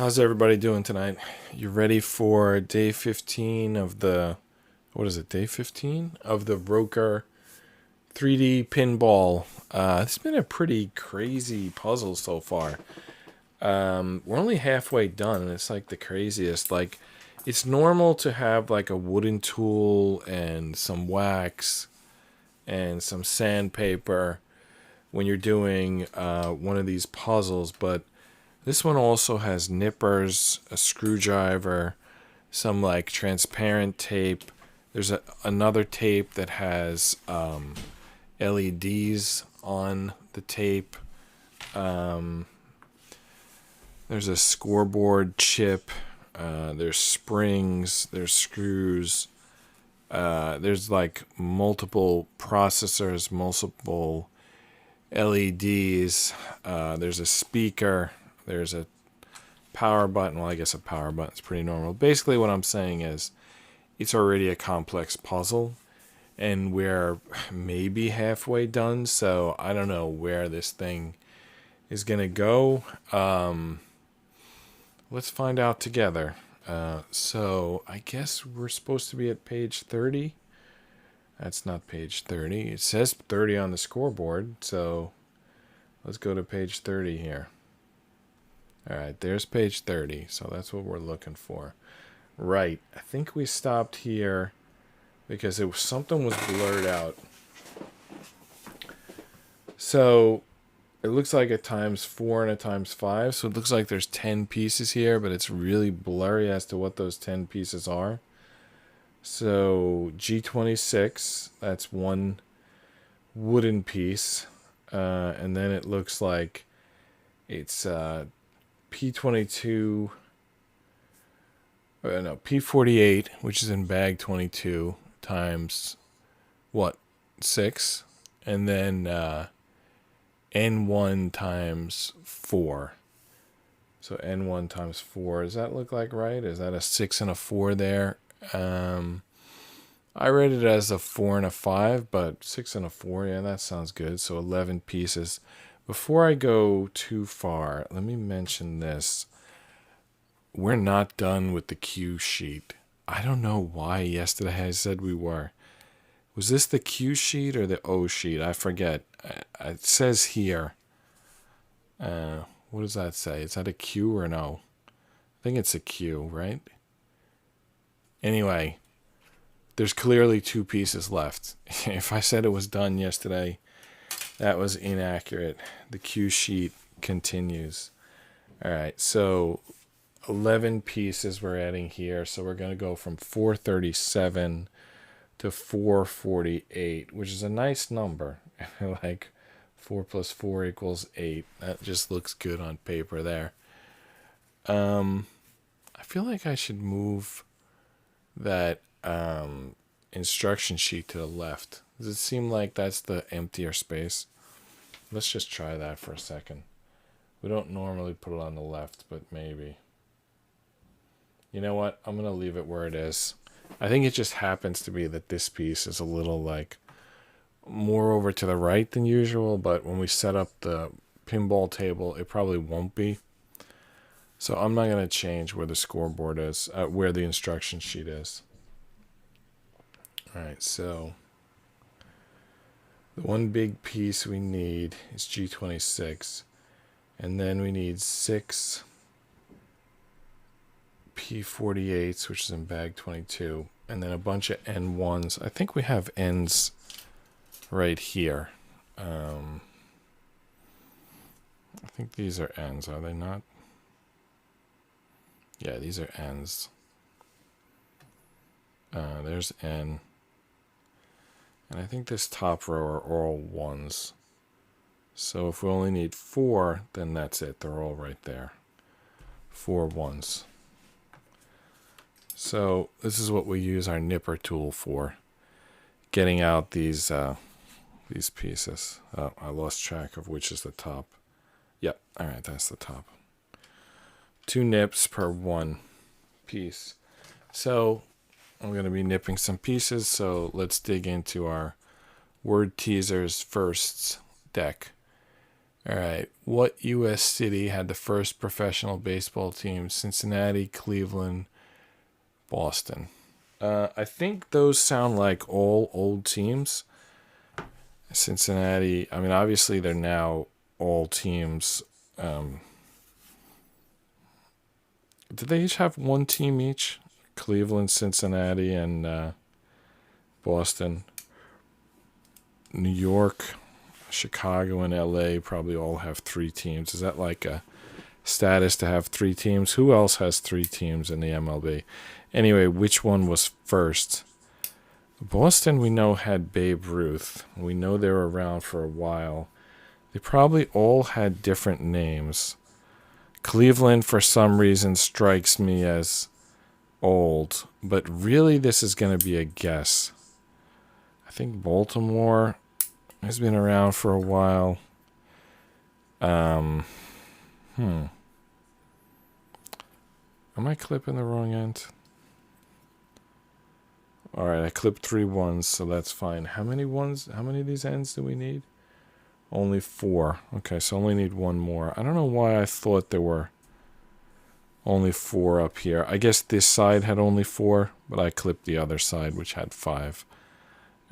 How's everybody doing tonight? You ready for day 15 of the, what is it, day 15 of the ROKR 3D pinball? It's been a pretty crazy puzzle so far. We're only halfway done, and it's like the craziest. Like, it's normal to have like a wooden tool and some wax and some sandpaper when you're doing one of these puzzles, but this one also has nippers, a screwdriver, some like transparent tape. There's another tape that has LEDs on the tape. There's a scoreboard chip. There's springs. There's screws. There's like multiple processors, multiple LEDs. There's a speaker. There's a power button. Well, I guess a power button is pretty normal. Basically, what I'm saying is it's already a complex puzzle, and we're maybe halfway done, so I don't know where this thing is going to go. Let's find out together. So I guess we're supposed to be at page 30. That's not page 30. It says 30 on the scoreboard, so let's go to page 30 here. All right, there's page 30, so that's what we're looking for. Right, I think we stopped here because something was blurred out. So it looks like a ×4 and a ×5, so it looks like there's 10 pieces here, but it's really blurry as to what those 10 pieces are. So G26, that's one wooden piece, and then it looks like it's P22, no, P48, which is in bag 22, times, what, 6? And then N1 times 4. So N1 times 4, does that look like right? Is that a 6 and a 4 there? I read it as a 4 and a 5, but 6 and a 4, yeah, that sounds good. So 11 pieces. Before I go too far, let me mention this. We're not done with the cue sheet. I don't know why yesterday I said we were. Was this the Q sheet or the O sheet? I forget. It says here. What does that say? Is that a Q or an O? I think it's a Q, right? Anyway, there's clearly 2 pieces left. If I said it was done yesterday, that was inaccurate. The Q sheet continues. All right, so 11 pieces we're adding here. So we're going to go from 437 to 448, which is a nice number. Like 4 plus 4 equals 8. That just looks good on paper there. I feel like I should move that instruction sheet to the left. Does it seem like that's the emptier space? Let's just try that for a second. We don't normally put it on the left, but maybe. You know what? I'm going to leave it where it is. I think it just happens to be that this piece is a little like more over to the right than usual, but when we set up the pinball table, it probably won't be. So I'm not going to change where the scoreboard is, where the instruction sheet is. All right, so the one big piece we need is G26, and then we need 6 P48s, which is in bag 22, and then a bunch of N1s. I think we have N's right here. I think these are N's, are they not? Yeah, these are N's. There's N. And I think this top row are all 1s. So if we only need 4, then that's it. They're all right there. 4 1s. So this is what we use our nipper tool for. Getting out these pieces. Oh, I lost track of which is the top. Yep, alright, that's the top. 2 nips per 1 piece. So I'm going to be nipping some pieces, so let's dig into our word teasers first deck. All right. What U.S. city had the first professional baseball team? Cincinnati, Cleveland, Boston. I think those sound like all old teams. Cincinnati, I mean, obviously they're now all teams. Did they each have one team each? Cleveland, Cincinnati, and Boston. New York, Chicago, and LA probably all have 3 teams. Is that like a status to have 3 teams? Who else has 3 teams in the MLB? Anyway, which one was first? Boston, we know, had Babe Ruth. We know they were around for a while. They probably all had different names. Cleveland, for some reason, strikes me as old, but really this is going to be a guess. I think Baltimore has been around for a while. Am I clipping the wrong end? All right, I clipped 3 ones, so that's fine. How many ones? How many of these ends do we need? Only 4. Okay, so only need 1 more. I don't know why I thought there were only 4 up here. I guess this side had only 4, but I clipped the other side, which had 5.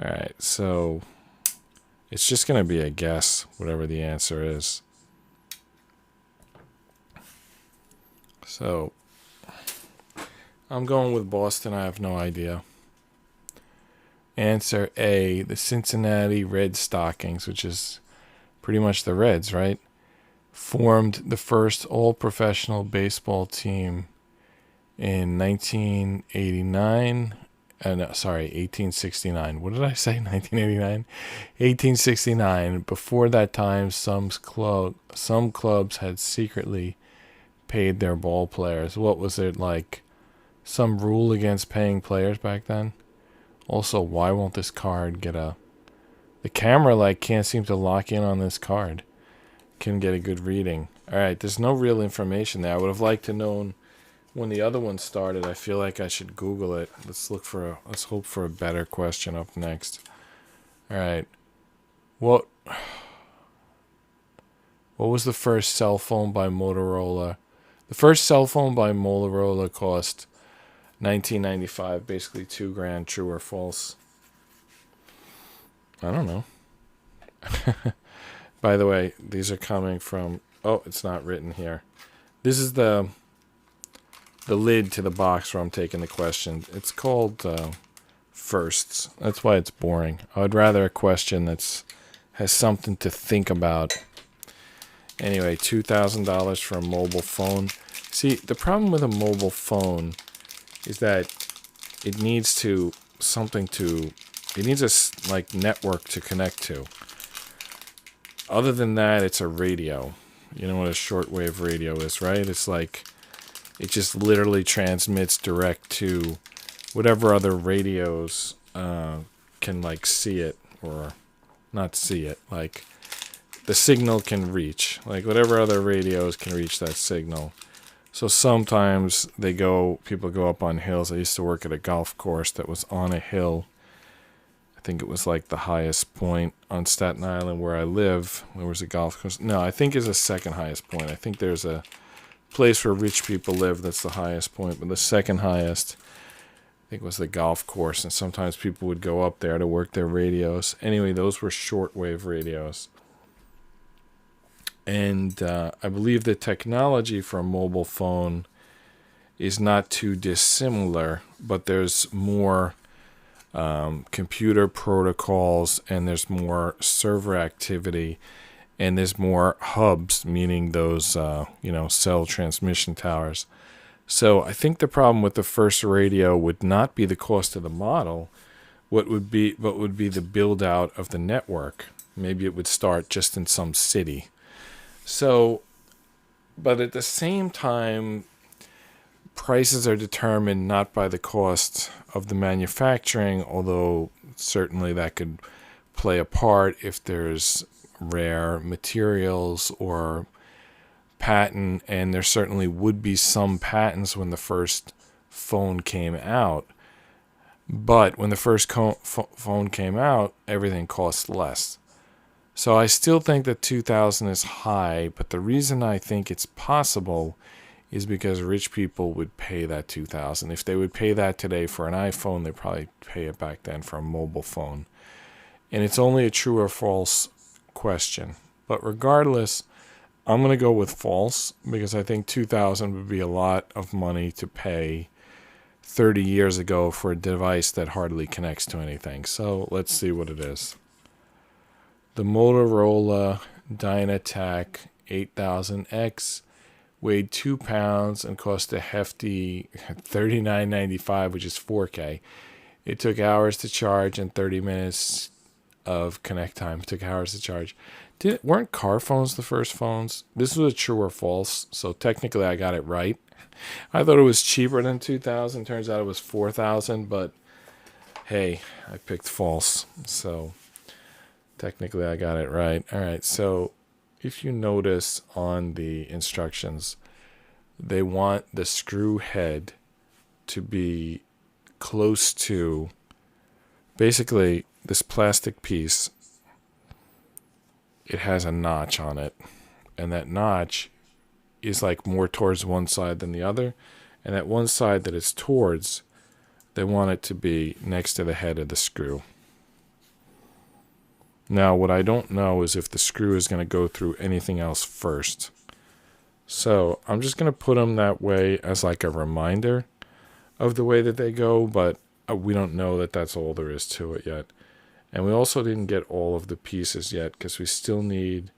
All right, so it's just going to be a guess, whatever the answer is. So I'm going with Boston. I have no idea. Answer A, the Cincinnati Red Stockings, which is pretty much the Reds, right? Formed the first all-professional baseball team in 1989. 1869. What did I say? 1989? 1869. Before that time, some clubs had secretly paid their ball players. What was it like? Some rule against paying players back then? Also, why won't this card get a... The camera can't seem to lock in on this card. Couldn't get a good reading. Alright, there's no real information there. I would have liked to known when the other one started. I feel like I should Google it. Let's hope for a better question up next. Alright. What was the first cell phone by Motorola? The first cell phone by Motorola cost $19.95, basically $2,000. True or false? I don't know. By the way, these are coming from... Oh, it's not written here. This is the lid to the box where I'm taking the question. It's called firsts. That's why it's boring. I would rather a question has something to think about. Anyway, $2,000 for a mobile phone. See, the problem with a mobile phone is that it needs a network to connect to. Other than that, it's a radio. You know what a shortwave radio is, right? It's like it just literally transmits direct to whatever other radios can see it or not see it. Like the signal can reach, like whatever other radios can reach that signal. So sometimes people go up on hills. I used to work at a golf course that was on a hill. I think it was like the highest point on Staten Island where I live. There was a golf course. No, I think it's the second highest point. I think there's a place where rich people live that's the highest point. But the second highest, I think, was the golf course. And sometimes people would go up there to work their radios. Anyway, those were shortwave radios. And I believe the technology for a mobile phone is not too dissimilar, but there's more computer protocols, and there's more server activity, and there's more hubs, meaning those cell transmission towers. So I think the problem with the first radio would not be the cost of the model. What would be the build out of the network. Maybe it would start just in some city. So, but at the same time, prices are determined not by the cost of the manufacturing, although certainly that could play a part if there's rare materials or patent, and there certainly would be some patents when the first phone came out. But when the first phone came out, everything cost less. So I still think that 2,000 is high, but the reason I think it's possible is because rich people would pay that 2,000. If they would pay that today for an iPhone, they'd probably pay it back then for a mobile phone. And it's only a true or false question. But regardless, I'm going to go with false because I think 2,000 would be a lot of money to pay 30 years ago for a device that hardly connects to anything. So let's see what it is. The Motorola Dynatac 8000X weighed 2 pounds and cost a hefty $39.95, which is 4K. It took hours to charge and 30 minutes of connect time. It took hours to charge. Weren't car phones the first phones? This was a true or false, so technically I got it right. I thought it was cheaper than 2,000. Turns out it was 4,000, but hey, I picked false, so technically I got it right. All right, so if you notice on the instructions, they want the screw head to be close to basically this plastic piece. It has a notch on it, and that notch is like more towards one side than the other, and that one side that it's towards, they want it to be next to the head of the screw. Now, what I don't know is if the screw is going to go through anything else first. So I'm just going to put them that way as like a reminder of the way that they go, but we don't know that that's all there is to it yet. And we also didn't get all of the pieces yet because we still need,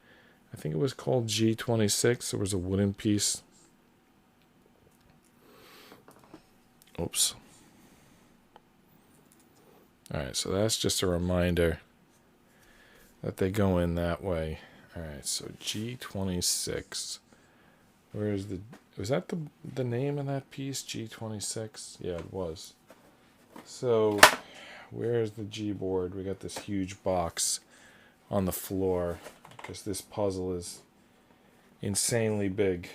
I think it was called G26. There was a wooden piece. Oops. All right, so that's just a reminder that they go in that way. All right, so G26. Was that the name of that piece? G26? Yeah, it was. So where's the G board? We got this huge box on the floor because this puzzle is insanely big.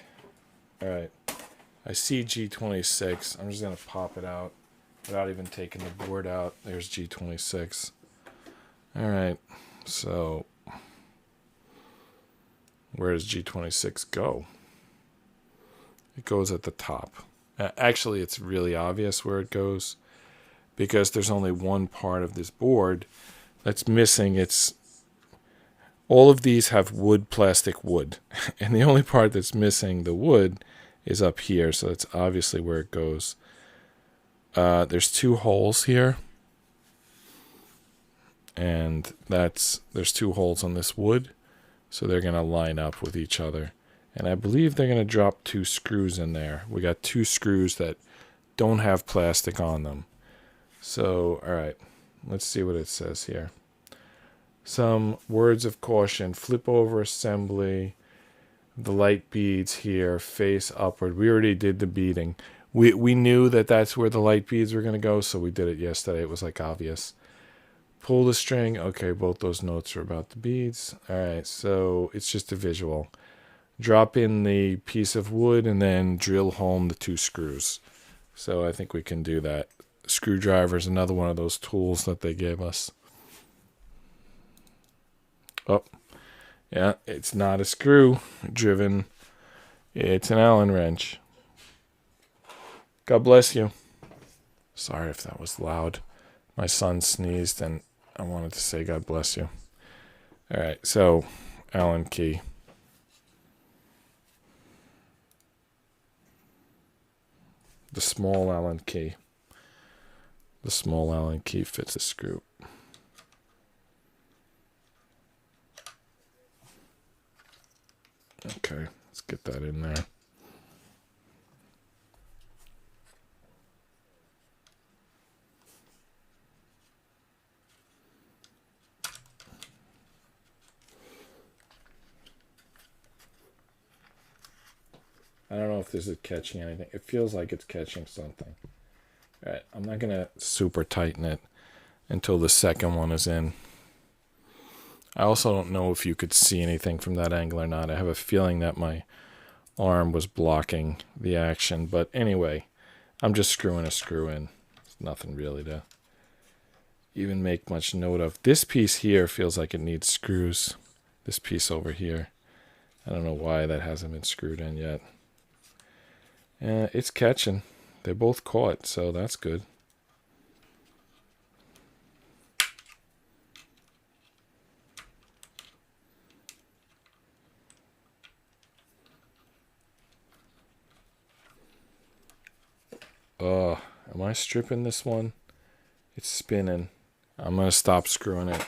All right, I see G26. I'm just gonna pop it out without even taking the board out. There's G26. All right, so where does G26 go? It goes at the top. Actually, it's really obvious where it goes because there's only one part of this board that's missing. It's all of these have wood, plastic, wood, and the only part that's missing the wood is up here, so that's obviously where it goes. There's 2 holes here, and there's 2 holes on this wood, so they're going to line up with each other. And I believe they're going to drop 2 screws in there. We got 2 screws that don't have plastic on them. So, all right, let's see what it says here. Some words of caution: flip over assembly, the light beads here, face upward. We already did the beading. We knew that that's where the light beads were going to go, so we did it yesterday. It was like obvious. Pull the string. Okay, both those notes are about the beads. All right, so it's just a visual. Drop in the piece of wood and then drill home the 2 screws. So I think we can do that. Screwdriver is another one of those tools that they gave us. Oh, yeah, it's not a screw driven. It's an Allen wrench. God bless you. Sorry if that was loud. My son sneezed and I wanted to say God bless you. All right, so Allen key. The small Allen key. The small Allen key fits the screw. Okay, let's get that in there. I don't know if this is catching anything. It feels like it's catching something. All right, I'm not going to super tighten it until the second one is in. I also don't know if you could see anything from that angle or not. I have a feeling that my arm was blocking the action. But anyway, I'm just screwing a screw in. It's nothing really to even make much note of. This piece here feels like it needs screws. this piece over here. I don't know why that hasn't been screwed in yet. It's catching. They both caught, so that's good. Am I stripping this one? It's spinning. I'm going to stop screwing it.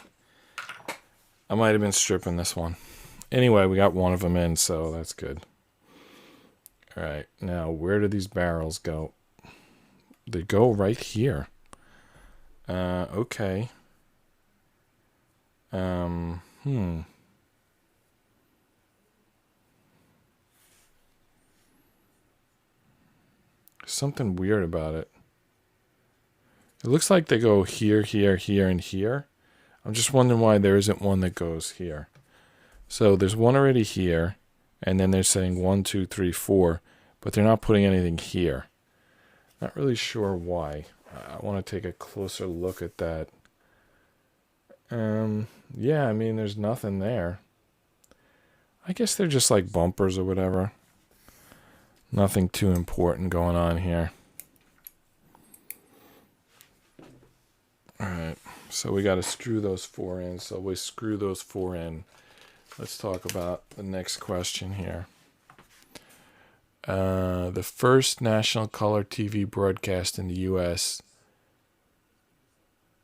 I might have been stripping this one. Anyway, we got one of them in, so that's good. All right, now where do these barrels go? They go right here. Okay. Something weird about it. It looks like they go here, here, here, and here. I'm just wondering why there isn't one that goes here. So there's one already here, and then they're saying 1, 2, 3, 4, but they're not putting anything here. Not really sure why. I want to take a closer look at that. Yeah, I mean, there's nothing there. I guess they're just like bumpers or whatever. Nothing too important going on here. Alright, so we got to screw those 4 in. So we screw those 4 in. Let's talk about the next question here. The first national color TV broadcast in the U.S.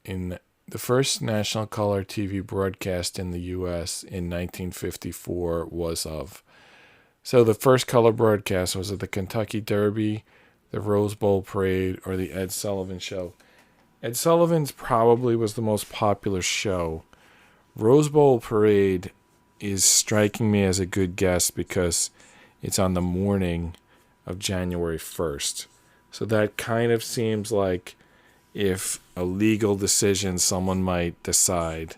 The first national color TV broadcast in the U.S. in 1954 was of. So the first color broadcast was at the Kentucky Derby, the Rose Bowl Parade, or the Ed Sullivan Show. Ed Sullivan's probably was the most popular show. Rose Bowl Parade is striking me as a good guess because it's on the morning of January 1st. So that kind of seems like if a legal decision someone might decide,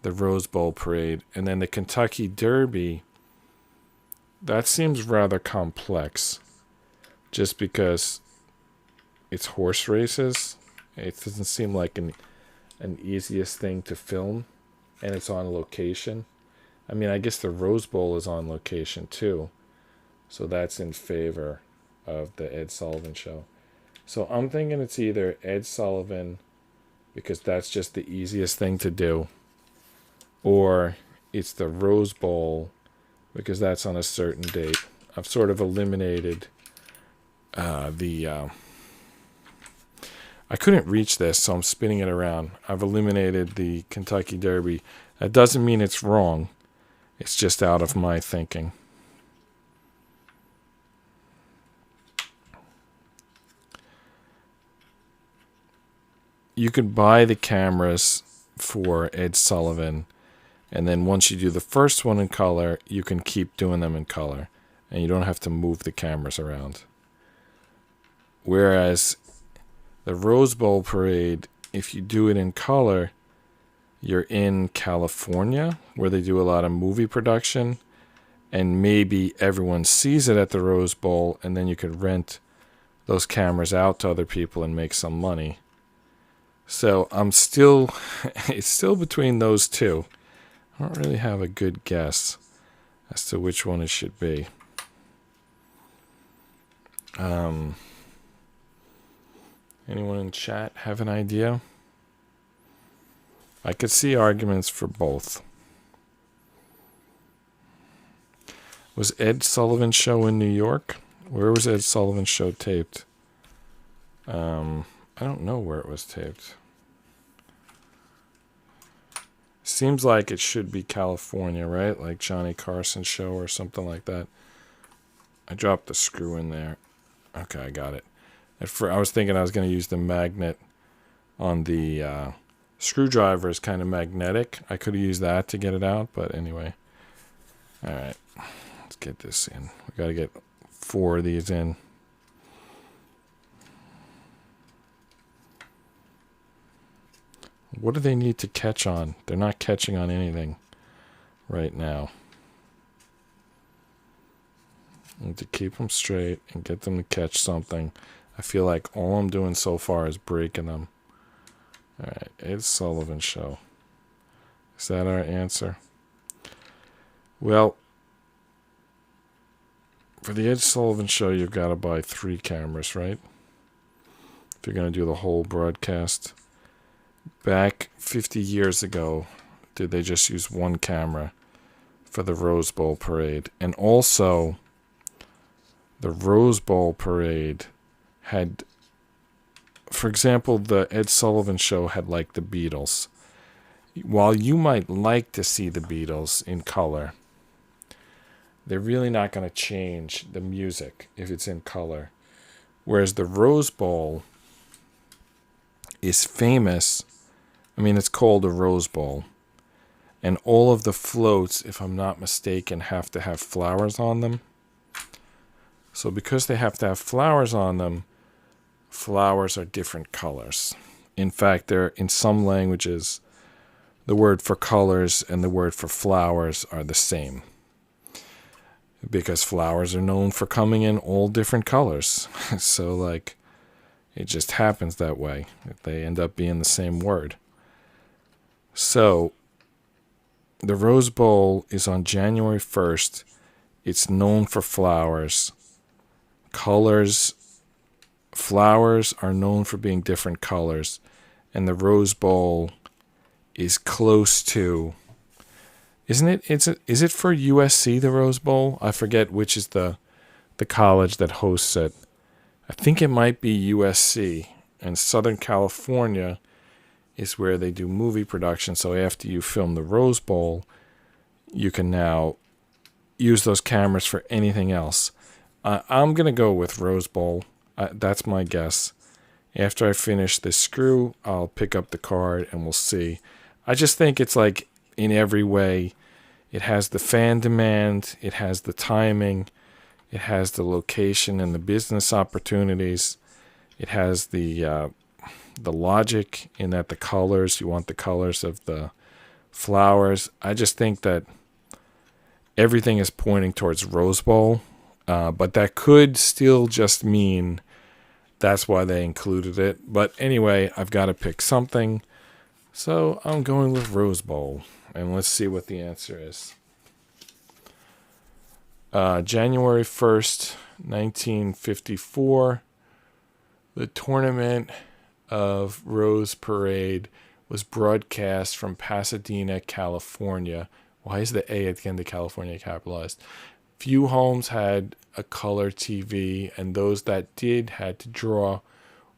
the Rose Bowl Parade. And then the Kentucky Derby, that seems rather complex just because it's horse races. It doesn't seem like an easiest thing to film, and it's on location. I mean, I guess the Rose Bowl is on location too, so that's in favor of the Ed Sullivan Show. So I'm thinking it's either Ed Sullivan, because that's just the easiest thing to do, or it's the Rose Bowl, because that's on a certain date. I've sort of eliminated I couldn't reach this, so I'm spinning it around. I've eliminated the Kentucky Derby. That doesn't mean it's wrong. It's just out of my thinking. You could buy the cameras for Ed Sullivan, and then once you do the first one in color, you can keep doing them in color, and you don't have to move the cameras around. Whereas the Rose Bowl Parade, if you do it in color, you're in California, where they do a lot of movie production, and maybe everyone sees it at the Rose Bowl, and then you could rent those cameras out to other people and make some money. So it's still between those two. I don't really have a good guess as to which one it should be. Anyone in chat have an idea? I could see arguments for both. Was Ed Sullivan's show in New York? Where was Ed Sullivan's show taped? I don't know where it was taped. Seems like it should be California, right? Like Johnny Carson's show or something like that. I dropped the screw in there. Okay, I got it. I was thinking I was going to use the magnet on the screwdriver is kind of magnetic. I could have used that to get it out, but anyway. All right, let's get this in. We got to get 4 of these in. What do they need to catch on? They're not catching on anything right now. I need to keep them straight and get them to catch something. I feel like all I'm doing so far is breaking them. All right, Ed Sullivan Show. Is that our answer? Well, for the Ed Sullivan Show, you've got to buy 3 cameras, right? If you're going to do the whole broadcast. Back 50 years ago, did they just use 1 camera for the Rose Bowl parade? And also, the Rose Bowl parade had, for example, the Ed Sullivan Show had like the Beatles. While you might like to see the Beatles in color, they're really not going to change the music if it's in color. Whereas the Rose Bowl is famous. I mean, it's called a Rose Bowl. And all of the floats, if I'm not mistaken, have to have flowers on them. So because they have to have flowers on them, flowers are different colors. In fact, there in some languages, the word for colors and the word for flowers are the same. Because flowers are known for coming in all different colors. So, like, it just happens that way. They end up being the same word. So, the Rose Bowl is on January 1st. It's known for flowers. Flowers are known for being different colors. And the Rose Bowl is close to... Is it for USC, the Rose Bowl? I forget which is the college that hosts it. I think it might be USC. And Southern California is where they do movie production. So after you film the Rose Bowl, you can now use those cameras for anything else. I'm going to go with Rose Bowl. That's my guess. After I finish this screw, I'll pick up the card and we'll see. I just think it's like in every way. It has the fan demand, it has the timing, it has the location and the business opportunities. It has the logic in that the colors, you want the colors of the flowers. I just think that everything is pointing towards Rose Bowl, but that could still just mean that's why they included it. But anyway, I've got to pick something, so I'm going with Rose Bowl. And let's see what the answer is. January 1st, 1954, the tournament of Rose Parade was broadcast from Pasadena, California. Why is the A at the end of California capitalized? Few homes had a color TV, and those that did had to draw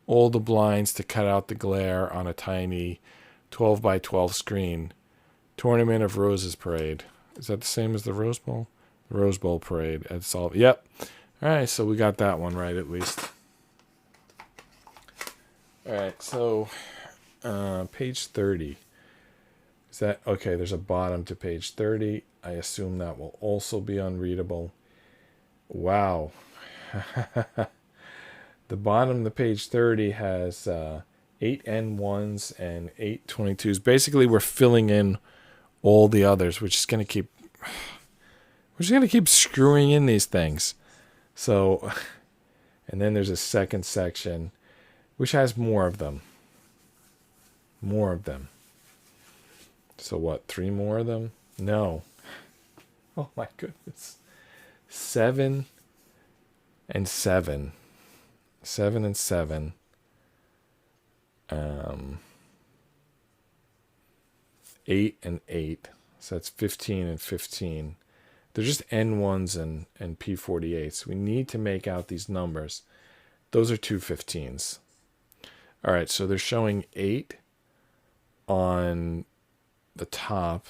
all the blinds to cut out the glare on a tiny 12 by 12 screen. Tournament of Roses Parade. Is that the same as the Rose Bowl? The Rose Bowl Parade. That's all. Yep. All right, so we got that one right at least. All right, so page 30. Is that okay? There's a bottom to page 30. I assume that will also be unreadable. Wow. The bottom of page 30 has 8 N1s and 8 22s. Basically, we're filling in all the others. We're just gonna keep screwing in these things. So, and then there's a second section, which has more of them. So what? 3 more of them? No. Oh my goodness. 7 and 7. 7 and 7. 8 and 8. So that's 15 and 15. They're just N1s and P48s. We need to make out these numbers. Those are 2 15s. All right, so they're showing 8 on the top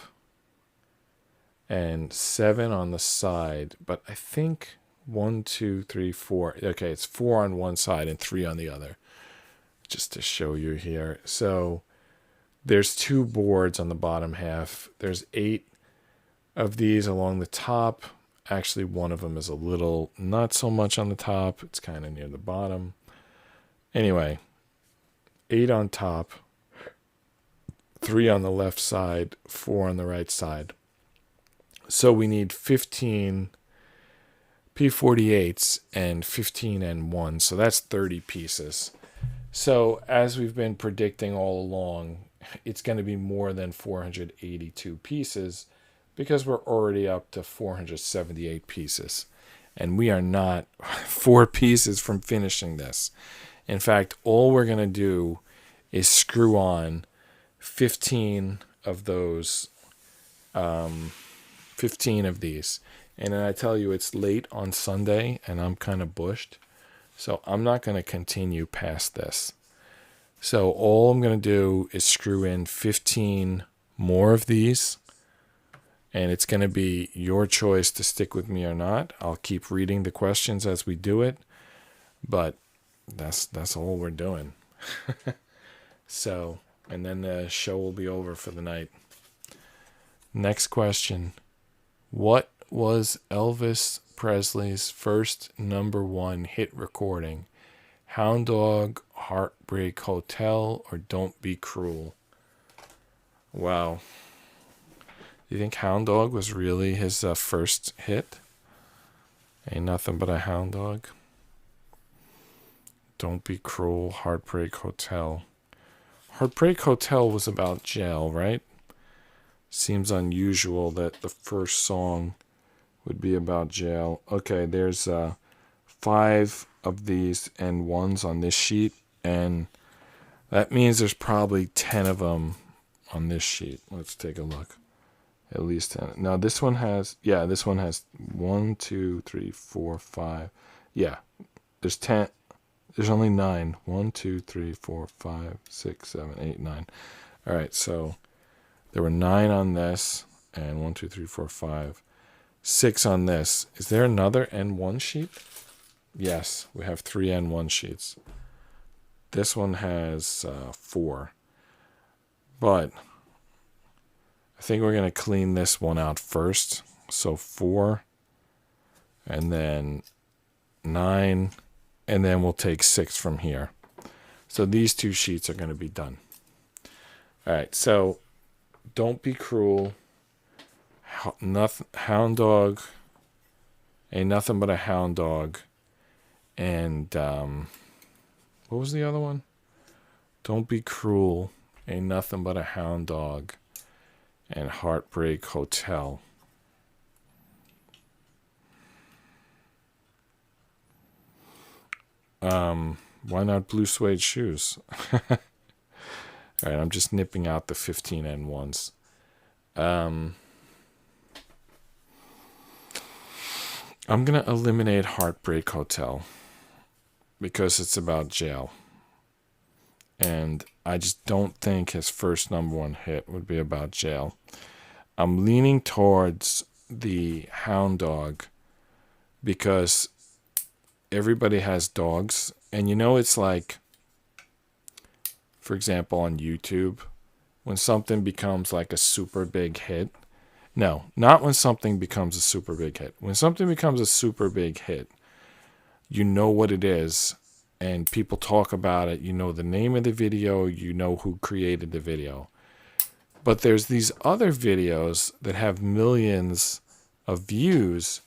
and 7 on the side. But I think 1, 2, 3, 4. Okay, it's 4 on one side and 3 on the other. Just to show you here. So there's 2 boards on the bottom half. There's 8 of these along the top. Actually, one of them is a little not so much on the top. It's kind of near the bottom. Anyway, 8 on top, 3 on the left side, 4 on the right side. So we need 15 P48s and 15 N1s. So that's 30 pieces. So as we've been predicting all along, it's going to be more than 482 pieces, because we're already up to 478 pieces. And we are not 4 pieces from finishing this. In fact, all we're going to do is screw on 15 of those, 15 of these. And then I tell you, it's late on Sunday, and I'm kind of bushed. So I'm not going to continue past this. So all I'm going to do is screw in 15 more of these. And it's going to be your choice to stick with me or not. I'll keep reading the questions as we do it. But that's all we're doing. So, and then the show will be over for the night. Next question. What was Elvis Presley's first #1 hit recording? Hound Dog, Heartbreak Hotel, or Don't Be Cruel? Wow. Do you think Hound Dog was really his first hit? Ain't Nothing But a Hound Dog. Don't Be Cruel, Heartbreak Hotel. Heartbreak Hotel was about jail, right? Seems unusual that the first song would be about jail. Okay, there's 5 of these N1s on this sheet, and that means there's probably 10 of them on this sheet. Let's take a look. At least 10. Now this one has, this one has 1, 2, 3, 4, 5. Yeah, there's 10. There's only 9. 1, 2, 3, 4, 5, 6, 7, 8, 9. All right, so there were 9 on this, and 1, 2, 3, 4, 5, 6 on this. Is there another N1 sheet? Yes, we have 3 N1 sheets. This one has 4. But I think we're going to clean this one out first. So 4, and then 9, and then we'll take 6 from here. So these 2 sheets are going to be done. All right, so Don't Be Cruel, Hound Dog, Ain't Nothing But a Hound Dog, and what was the other one? Don't Be Cruel, Ain't Nothing But a Hound Dog, and Heartbreak Hotel. Why not Blue Suede Shoes? All right, I'm just nipping out the 15 N1s. I'm going to eliminate Heartbreak Hotel because it's about jail. And I just don't think his first #1 hit would be about jail. I'm leaning towards the Hound Dog because everybody has dogs. And it's like, for example, on YouTube, when something becomes like a super big hit. No, not when something becomes a super big hit. When something becomes a super big hit, you know what it is, and people talk about it. You know the name of the video. You know who created the video. But there's these other videos that have millions of views,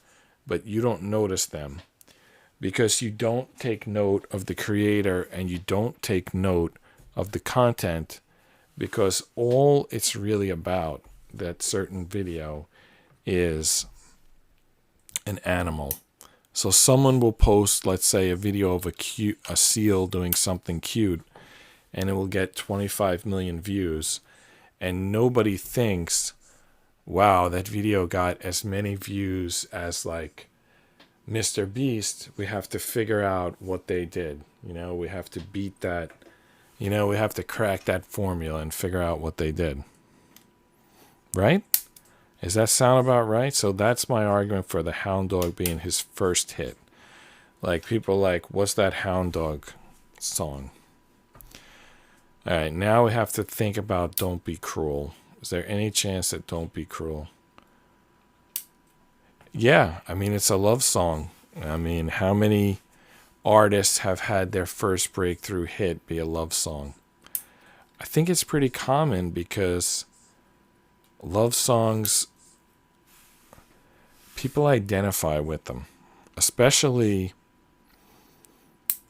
but you don't notice them because you don't take note of the creator and you don't take note of the content, because all it's really about, that certain video, is an animal. So someone will post, let's say, a video of a seal doing something cute, and it will get 25 million views, and nobody thinks, wow, that video got as many views as like Mr. Beast. We have to figure out what they did. We have to beat that. We have to crack that formula and figure out what they did. Right? Does that sound about right? So that's my argument for the Hound Dog being his first hit. Like, people are like, what's that Hound Dog song? All right, now we have to think about Don't Be Cruel. Is there any chance that Don't Be Cruel? Yeah, I mean, it's a love song. I mean, how many artists have had their first breakthrough hit be a love song? I think it's pretty common because love songs, people identify with them. Especially,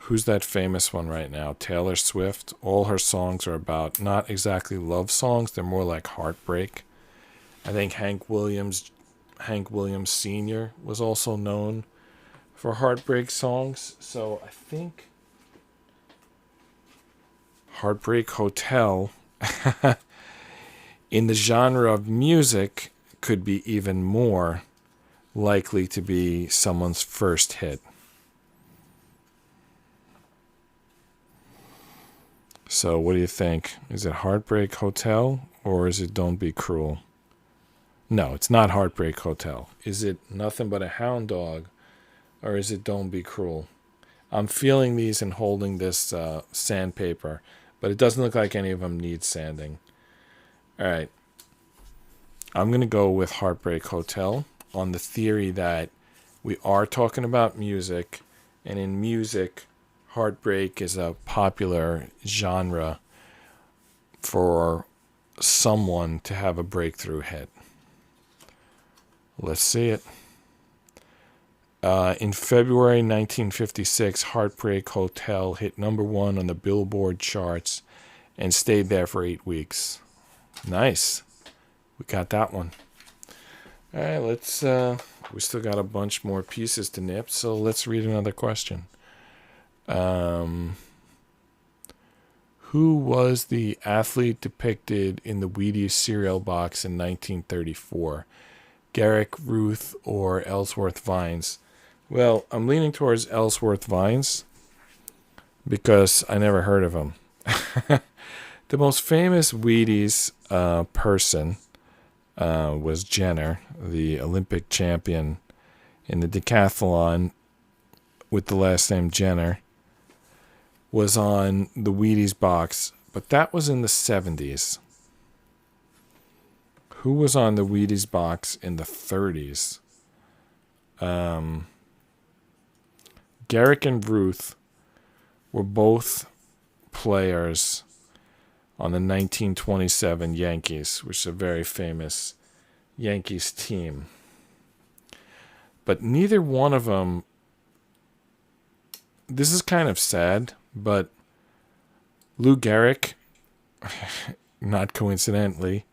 who's that famous one right now? Taylor Swift. All her songs are about not exactly love songs. They're more like heartbreak. I think Hank Williams Sr. was also known for heartbreak songs. So I think Heartbreak Hotel in the genre of music could be even more likely to be someone's first hit. So what do you think? Is it Heartbreak Hotel or is it Don't Be Cruel? No, it's not Heartbreak Hotel. Is it Nothing But a Hound Dog or is it Don't Be Cruel? I'm feeling these and holding this sandpaper, but it doesn't look like any of them need sanding. All right. I'm going to go with Heartbreak Hotel on the theory that we are talking about music, and in music, heartbreak is a popular genre for someone to have a breakthrough hit. Let's see it. In February 1956, Heartbreak Hotel hit #1 on the Billboard charts and stayed there for 8 weeks. Nice. We got that one. All right, let's. We still got a bunch more pieces to nip, so let's read another question. Who was the athlete depicted in the Wheaties cereal box in 1934? Garrick, Ruth, or Ellsworth Vines? Well, I'm leaning towards Ellsworth Vines because I never heard of him. The most famous Wheaties person was Jenner, the Olympic champion in the decathlon with the last name Jenner, was on the Wheaties box, but that was in the 70s. Who was on the Wheaties box in the 30s? Garrick and Ruth were both players on the 1927 Yankees, which is a very famous Yankees team. But neither one of them, this is kind of sad, but Lou Gehrig, not coincidentally,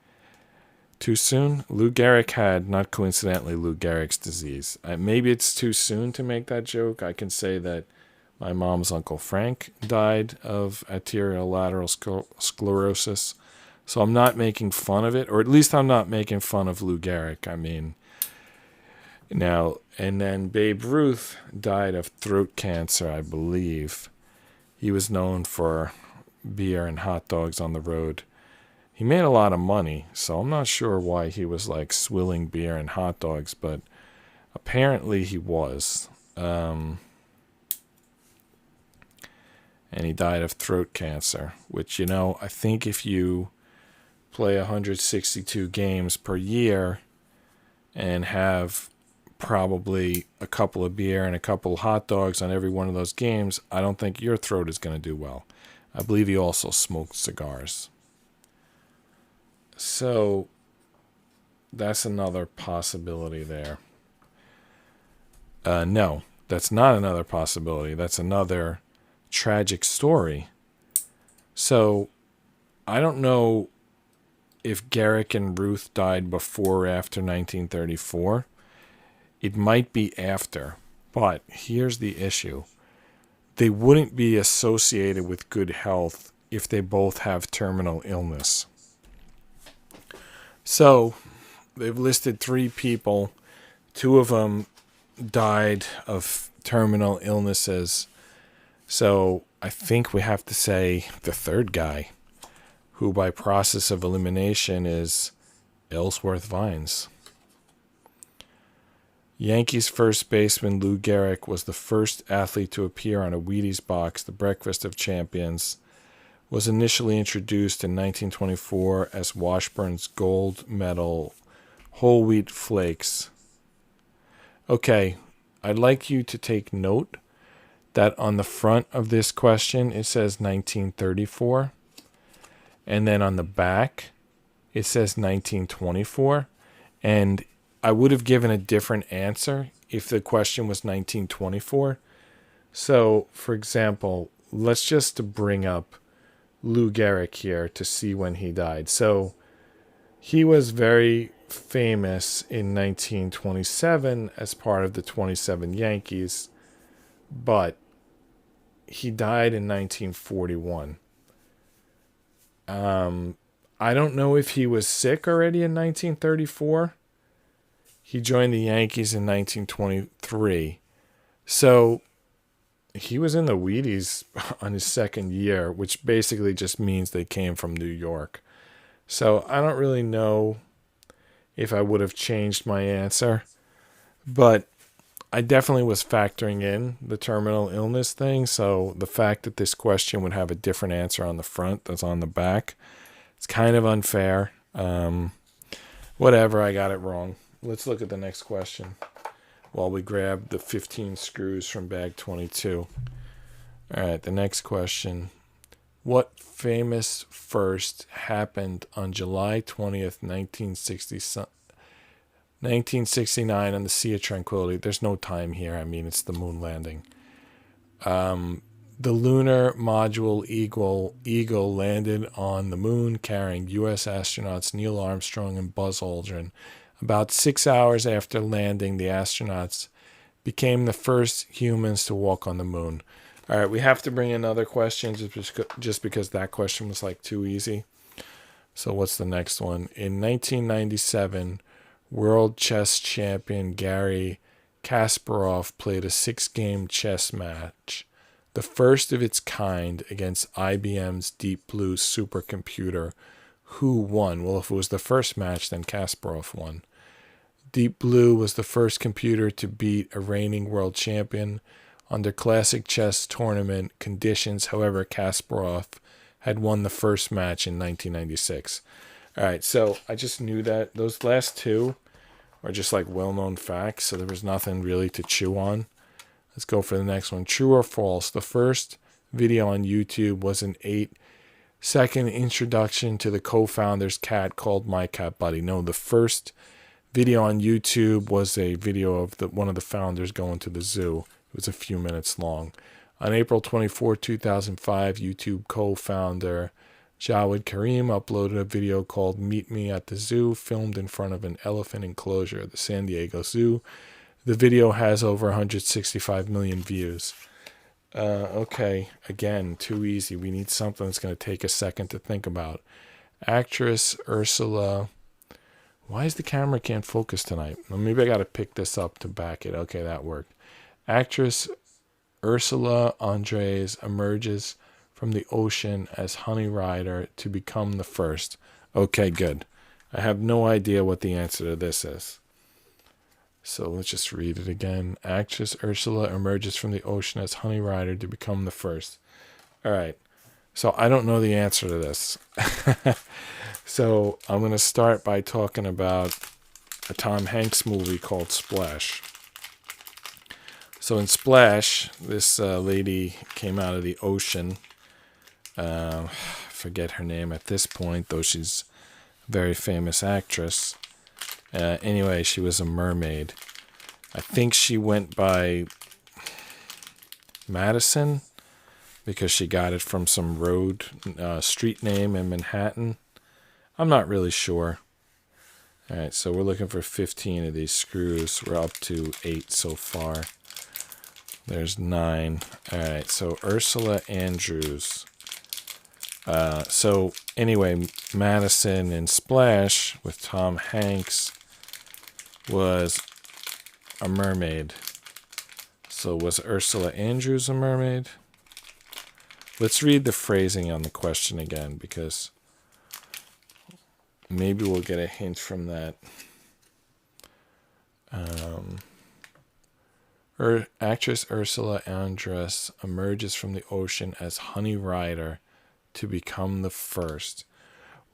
too soon? Lou Gehrig had, not coincidentally, Lou Gehrig's disease. Maybe it's too soon to make that joke. I can say that my mom's Uncle Frank died of arterial lateral sclerosis. So I'm not making fun of it, or at least I'm not making fun of Lou Gehrig. I mean, now, and then Babe Ruth died of throat cancer, I believe. He was known for beer and hot dogs on the road. He made a lot of money, so I'm not sure why he was like swilling beer and hot dogs, but apparently he was. And he died of throat cancer, which, you know, I think if you play 162 games per year and have probably a couple of beer and a couple of hot dogs on every one of those games, I don't think your throat is going to do well. I believe he also smoked cigars. So that's another possibility there. No, that's not another possibility. That's another tragic story. So I don't know if Garrick and Ruth died before or after 1934. It might be after, but here's the issue. They wouldn't be associated with good health if they both have terminal illness. So they've listed 3 people. 2 of them died of terminal illnesses. So I think we have to say the third guy, who by process of elimination is Ellsworth Vines. Yankees first baseman Lou Gehrig was the first athlete to appear on a Wheaties box, the Breakfast of Champions. Was initially introduced in 1924 as Washburn's gold medal whole wheat flakes. Okay, I'd like you to take note that on the front of this question it says 1934, and then on the back it says 1924, and I would have given a different answer if the question was 1924. So, for example, let's just bring up Lou Gehrig here to see when he died. So he was very famous in 1927 as part of the 27 Yankees, but he died in 1941. I don't know if he was sick already in 1934. He joined the Yankees in 1923. So he was in the Wheaties on his second year, which basically just means they came from New York. So I don't really know if I would have changed my answer, but I definitely was factoring in the terminal illness thing. So the fact that this question would have a different answer on the front than on the back, it's kind of unfair. Whatever, I got it wrong. Let's look at the next question while we grab the 15 screws from bag 22. All right, the next question. What famous first happened on July 20th, 1969 on the Sea of Tranquility? There's no time here. I mean, it's the moon landing. The lunar module Eagle landed on the moon carrying U.S. astronauts Neil Armstrong and Buzz Aldrin. About 6 hours after landing, the astronauts became the first humans to walk on the moon. All right, we have to bring in other questions just because that question was like too easy. So what's the next one? In 1997, world chess champion Garry Kasparov played a 6-game chess match, the first of its kind, against IBM's Deep Blue supercomputer. Who won? Well, if it was the first match, then Kasparov won. Deep Blue was the first computer to beat a reigning world champion under classic chess tournament conditions. However, Kasparov had won the first match in 1996. All right, so I just knew that. Those last two are just like well-known facts, so there was nothing really to chew on. Let's go for the next one. True or false? The first video on YouTube was an 8-second introduction to the co-founder's cat called My Cat Buddy. No, the first video on YouTube was a video of one of the founders going to the zoo. It was a few minutes long. On April 24, 2005, YouTube co-founder Jawed Karim uploaded a video called Meet Me at the Zoo, filmed in front of an elephant enclosure at the San Diego Zoo. The video has over 165 million views. Okay, again, too easy. We need something that's going to take a second to think about. Actress Ursula... Why is the camera can't focus tonight? Well, maybe I got to pick this up to back it. Okay, that worked. Actress Ursula Andress emerges from the ocean as Honey Rider to become the first. Okay, good. I have no idea what the answer to this is. So let's just read it again. Actress Ursula emerges from the ocean as Honey Rider to become the first. All right. So I don't know the answer to this. So I'm going to start by talking about a Tom Hanks movie called Splash. So in Splash, this lady came out of the ocean. Forget her name at this point, though she's a very famous actress. Anyway, she was a mermaid. I think she went by Madison because she got it from some street name in Manhattan. I'm not really sure. All right, so we're looking for 15 of these screws. We're up to 8 so far. There's 9. All right, so Ursula Andrews. So anyway, Madison in Splash with Tom Hanks was a mermaid. So was Ursula Andrews a mermaid? Let's read the phrasing on the question again, because maybe we'll get a hint from that. Actress Ursula Andress emerges from the ocean as Honey Rider to become the first.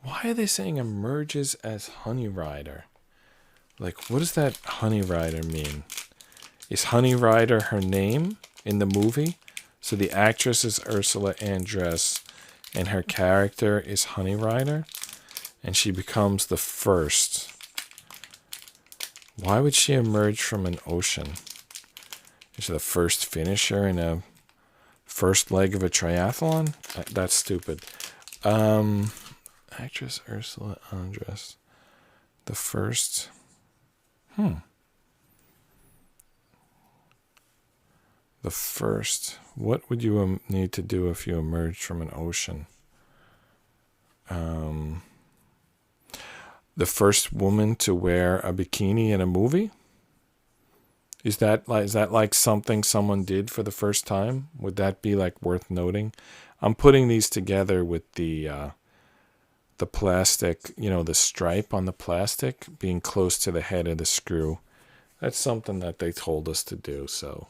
Why are they saying emerges as Honey Rider? Like, what does that Honey Rider mean? Is Honey Rider her name in the movie? So the actress is Ursula Andress and her character is Honey Rider? And she becomes the first. Why would she emerge from an ocean? Is she the first finisher in a first leg of a triathlon? That's stupid. Actress Ursula Andress. The first. The first. What would you need to do if you emerged from an ocean? The first woman to wear a bikini in a movie? Is that like something someone did for the first time? Would that be like worth noting? I'm putting these together with the plastic, the stripe on the plastic being close to the head of the screw. That's something that they told us to do. So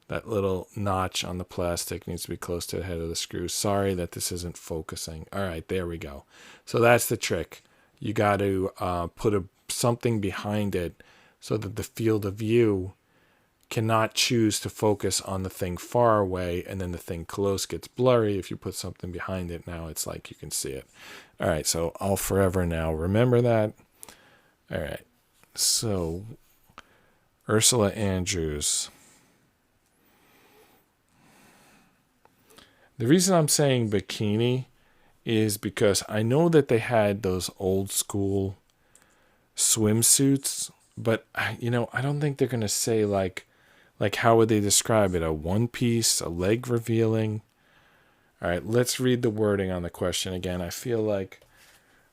that little notch on the plastic needs to be close to the head of the screw. Sorry that this isn't focusing. All right, there we go. So that's the trick. You got to put something behind it so that the field of view cannot choose to focus on the thing far away, and then the thing close gets blurry. If you put something behind it, now it's like you can see it. All right, so I'll forever now remember that. All right, so Ursula Andrews. The reason I'm saying bikini is because I know that they had those old school swimsuits, but I don't think they're going to say like how would they describe it? A one piece, a leg revealing. All right, let's read the wording on the question again. I feel like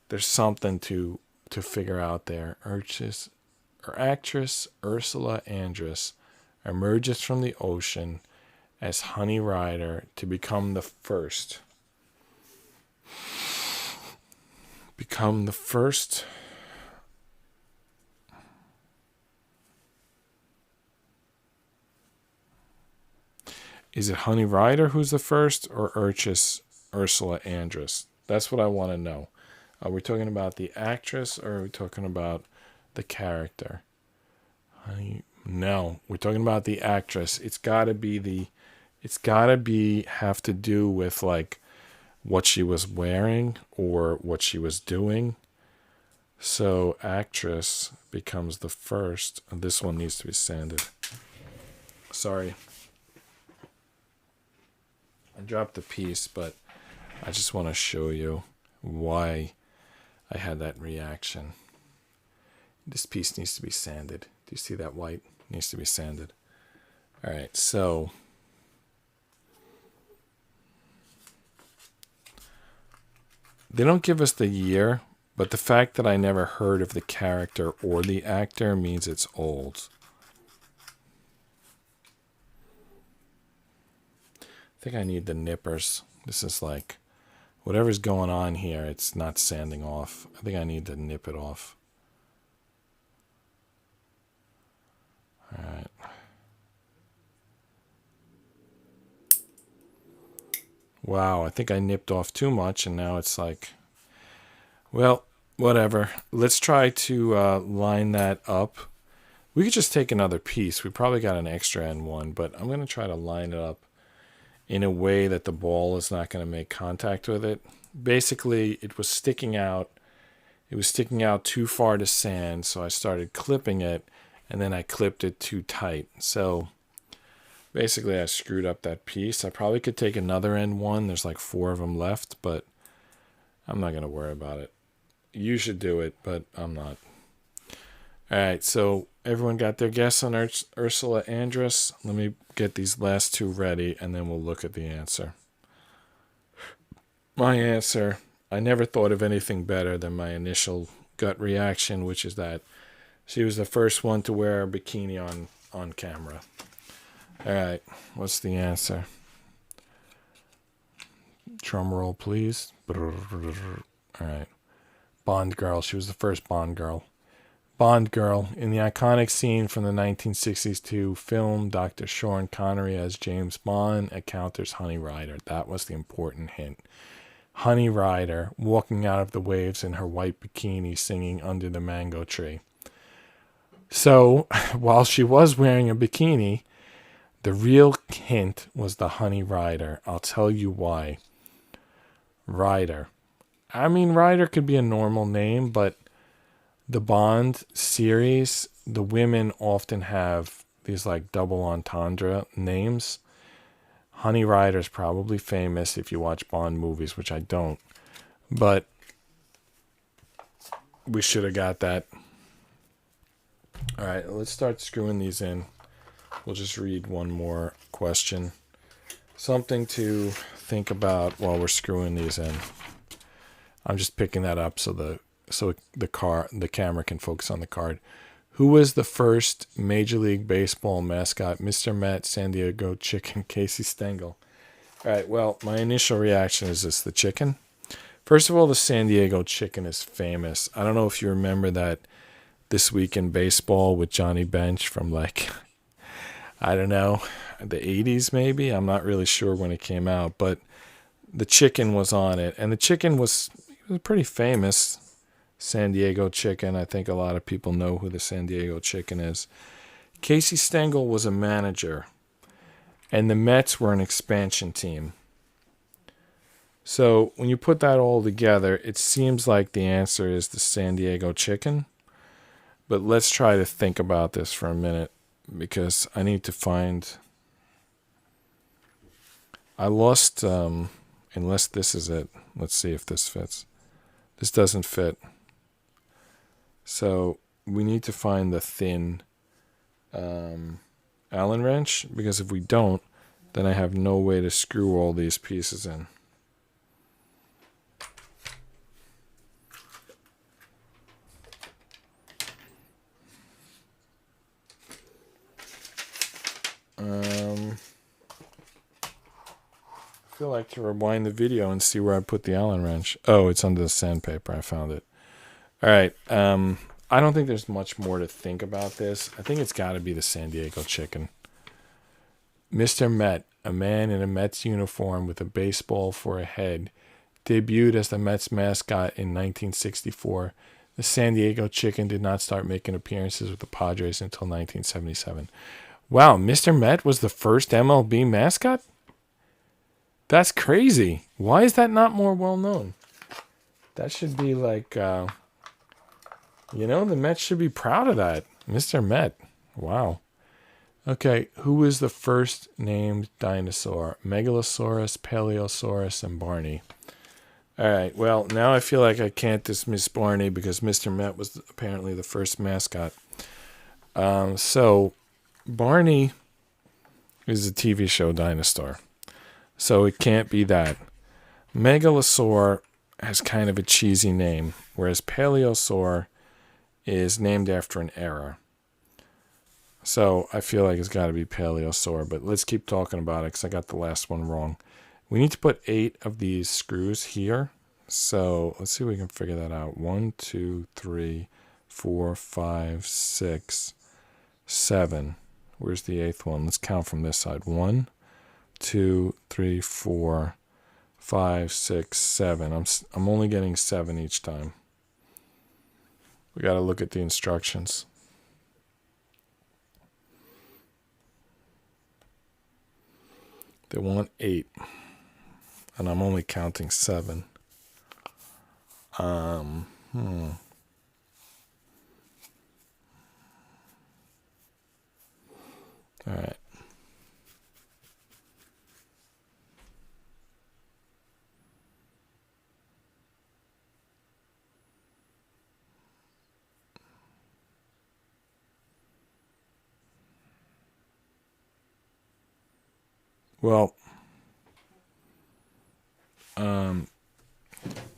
there's something to figure out there. Actress Ursula Andress emerges from the ocean as Honey Rider to become the first. Become the first. Is it Honey Rider who's the first, or Ursula Andress? That's what I want to know. Are we talking about the actress, or are we talking about the character? No, we're talking about the actress. It's got to have to do with like what she was wearing or what she was doing. So actress becomes the first. This one needs to be sanded. Sorry. I dropped the piece, but I just want to show you why I had that reaction. This piece needs to be sanded. Do you see that white? It needs to be sanded. All right, so they don't give us the year, but the fact that I never heard of the character or the actor means it's old. I think I need the nippers. This is like, whatever's going on here, it's not sanding off. I think I need to nip it off. All right. Wow, I think I nipped off too much, and now it's like, well, whatever. Let's try to line that up. We could just take another piece. We probably got an extra end one, but I'm going to try to line it up in a way that the ball is not going to make contact with it. Basically, it was sticking out. It was sticking out too far to sand, so I started clipping it, and then I clipped it too tight. So basically, I screwed up that piece. I probably could take another end one. There's like 4 of them left, but I'm not going to worry about it. You should do it, but I'm not. All right, so everyone got their guess on Ursula Andress. Let me get these last 2 ready, and then we'll look at the answer. My answer, I never thought of anything better than my initial gut reaction, which is that she was the first one to wear a bikini on camera. All right, what's the answer? Drum roll, please. All right. Bond girl. She was the first Bond girl. Bond girl. In the iconic scene from the 1962 film, Dr. Sean Connery as James Bond encounters Honey Rider. That was the important hint. Honey Rider walking out of the waves in her white bikini singing Under the Mango Tree. So, while she was wearing a bikini, the real hint was the Honey Rider. I'll tell you why. Rider. I mean, Rider could be a normal name, but the Bond series, the women often have these like double entendre names. Honey Rider's probably famous if you watch Bond movies, which I don't. But We should have got that. All right, let's start screwing these in. We'll just read one more question. Something to think about while we're screwing these in. I'm just picking that up so the camera can focus on the card. Who was the first Major League Baseball mascot? Mr. Met, San Diego Chicken, Casey Stengel. All right, well, my initial reaction is this, the chicken. First of all, the San Diego Chicken is famous. I don't know if you remember that This Week in Baseball with Johnny Bench from like, I don't know, the 80s maybe? I'm not really sure when it came out, but the chicken was on it. And the chicken was pretty famous. San Diego Chicken. I think a lot of people know who the San Diego Chicken is. Casey Stengel was a manager, and the Mets were an expansion team. So when you put that all together, it seems like the answer is the San Diego Chicken. But let's try to think about this for a minute, because I need to find... I lost, unless this is it. Let's see if this fits. This doesn't fit. So we need to find the thin Allen wrench, because if we don't, then I have no way to screw all these pieces in. I feel like to rewind the video and see where I put the Allen wrench. Oh, it's under the sandpaper. I found it. All right. I don't think there's much more to think about this. I think it's got to be the San Diego Chicken. Mr. Met, a man in a Mets uniform with a baseball for a head, debuted as the Mets mascot in 1964. The San Diego Chicken did not start making appearances with the Padres until 1977. Wow, Mr. Met was the first MLB mascot? That's crazy. Why is that not more well known? That should be like, the Mets should be proud of that. Mr. Met. Wow. Okay, who was the first named dinosaur? Megalosaurus, Paleosaurus, and Barney. All right, well, now I feel like I can't dismiss Barney because Mr. Met was apparently the first mascot. So Barney is a TV show dinosaur. So it can't be that. Megalosaur has kind of a cheesy name, whereas Paleosaur is named after an era. So I feel like it's got to be Paleosaur, but let's keep talking about it because I got the last one wrong. We need to put 8 of these screws here. So let's see if we can figure that out. 1, 2, 3, 4, 5, 6, 7. Where's the 8th one? Let's count from this side. 1, 2, 3, 4, 5, 6, 7. I'm only getting 7 each time. We got to look at the instructions. They want 8, and I'm only counting 7. All right. Well,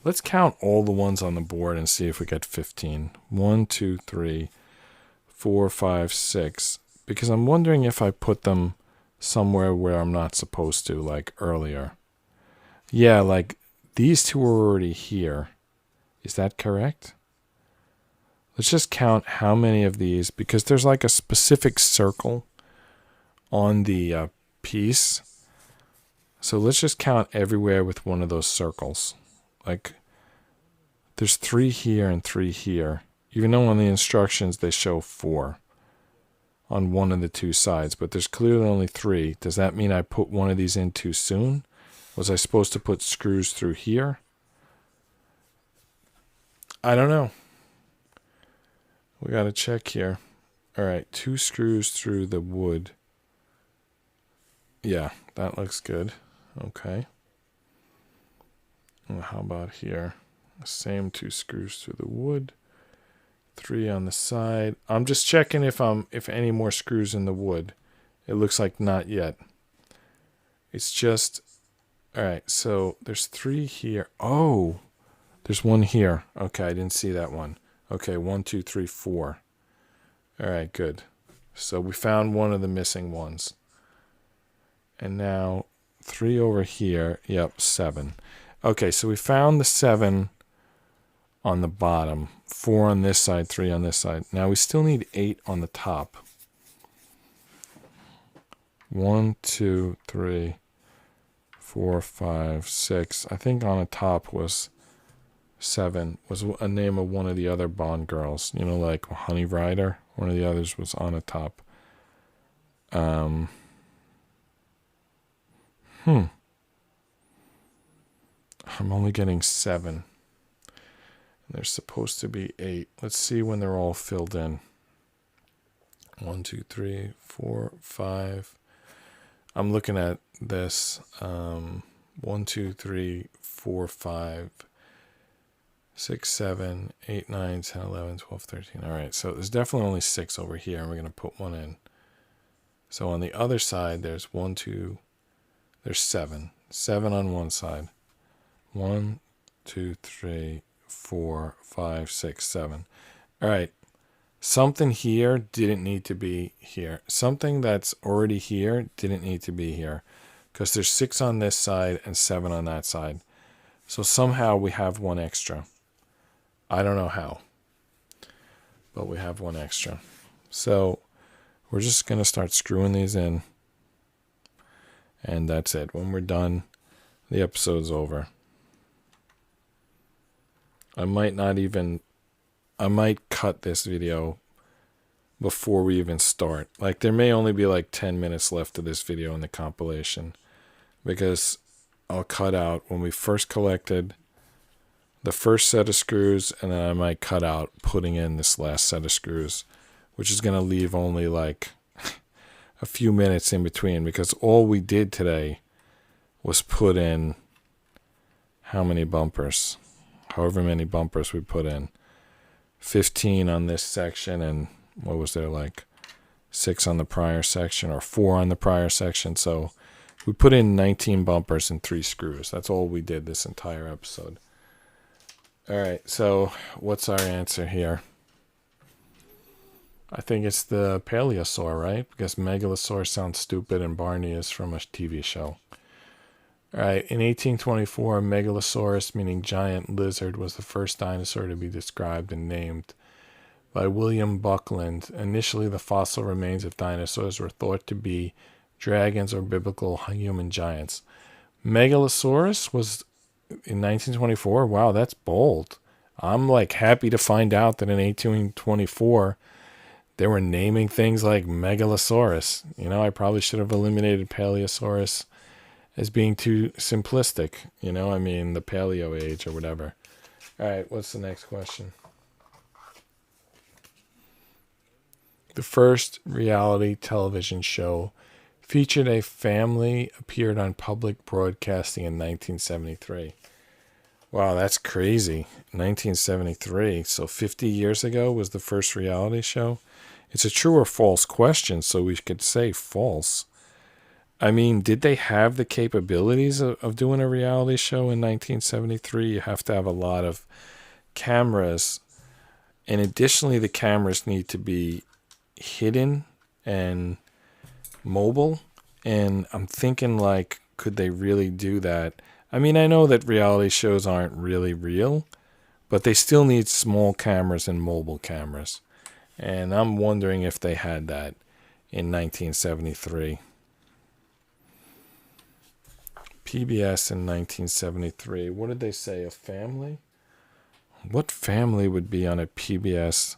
let's count all the ones on the board and see if we get 15. 1, 2, 3, 4, 5, 6. Because I'm wondering if I put them somewhere where I'm not supposed to, like earlier. Yeah, like these two are already here. Is that correct? Let's just count how many of these, because there's like a specific circle on the piece. So let's just count everywhere with one of those circles. Like, there's 3 here and 3 here. Even though on the instructions they show 4 on one of the 2 sides. But there's clearly only 3. Does that mean I put one of these in too soon? Was I supposed to put screws through here? I don't know. We got to check here. All right, 2 screws through the wood. Yeah, that looks good. Okay. Well, how about here? Same 2 screws through the wood. 3 on the side. I'm just checking if any more screws in the wood. It looks like not yet. It's just, all right, so there's 3 here. Oh, there's 1 here. Okay, I didn't see that one. Okay, 1, 2, 3, 4. All right, good. So we found one of the missing ones. And now 3 over here. Yep, 7. Okay, so we found the 7 on the bottom. 4 on this side, 3 on this side. Now we still need 8 on the top. 1, 2, 3, 4, 5, 6. I think on the top was 7. Was a name of one of the other Bond girls. You know, like Honey Rider. One of the others was on the top. I'm only getting 7. There's supposed to be 8. Let's see when they're all filled in. 1, 2, 3, 4, 5. I'm looking at this. 1, 2, 3, 4, 5, 6, 7, 8, 9, 10, 11, 12, 13. All right, so there's definitely only 6 over here, and we're going to put 1 in. So on the other side, there's 1, 2, there's 7. 7 on one side. 1, 2, 3, 4, 5, 6, 7. All right. Something here didn't need to be here. Something that's already here didn't need to be here. Because there's 6 on this side and 7 on that side. So somehow we have 1 extra. I don't know how. But we have 1 extra. So we're just going to start screwing these in. And that's it. When we're done, the episode's over. I might cut this video before we even start. Like, there may only be like 10 minutes left of this video in the compilation. Because I'll cut out when we first collected the first set of screws, and then I might cut out putting in this last set of screws, which is going to leave only like a few minutes in between, because all we did today was put in how many bumpers? However many bumpers we put in. 15 on this section, and what was there, like 6 on the prior section, or 4 on the prior section. So we put in 19 bumpers and 3 screws. That's all we did this entire episode. All right, so what's our answer here? I think it's the Paleosaur, right? Because Megalosaurus sounds stupid and Barney is from a TV show. All right, in 1824, Megalosaurus, meaning giant lizard, was the first dinosaur to be described and named by William Buckland. Initially, the fossil remains of dinosaurs were thought to be dragons or biblical human giants. Megalosaurus was in 1924. Wow, that's bold. I'm like happy to find out that in 1824 they were naming things like Megalosaurus. You know, I probably should have eliminated Paleosaurus as being too simplistic. You know, I mean, the Paleo age or whatever. All right, what's the next question? The first reality television show featured a family appeared on public broadcasting in 1973. Wow, that's crazy. 1973. So 50 years ago was the first reality show? It's a true or false question, so we could say false. I mean, did they have the capabilities of doing a reality show in 1973? You have to have a lot of cameras. And additionally, the cameras need to be hidden and mobile. And I'm thinking, like, could they really do that? I mean, I know that reality shows aren't really real, but they still need small cameras and mobile cameras. And I'm wondering if they had that in 1973. PBS in 1973. What did they say? A family? What family would be on a PBS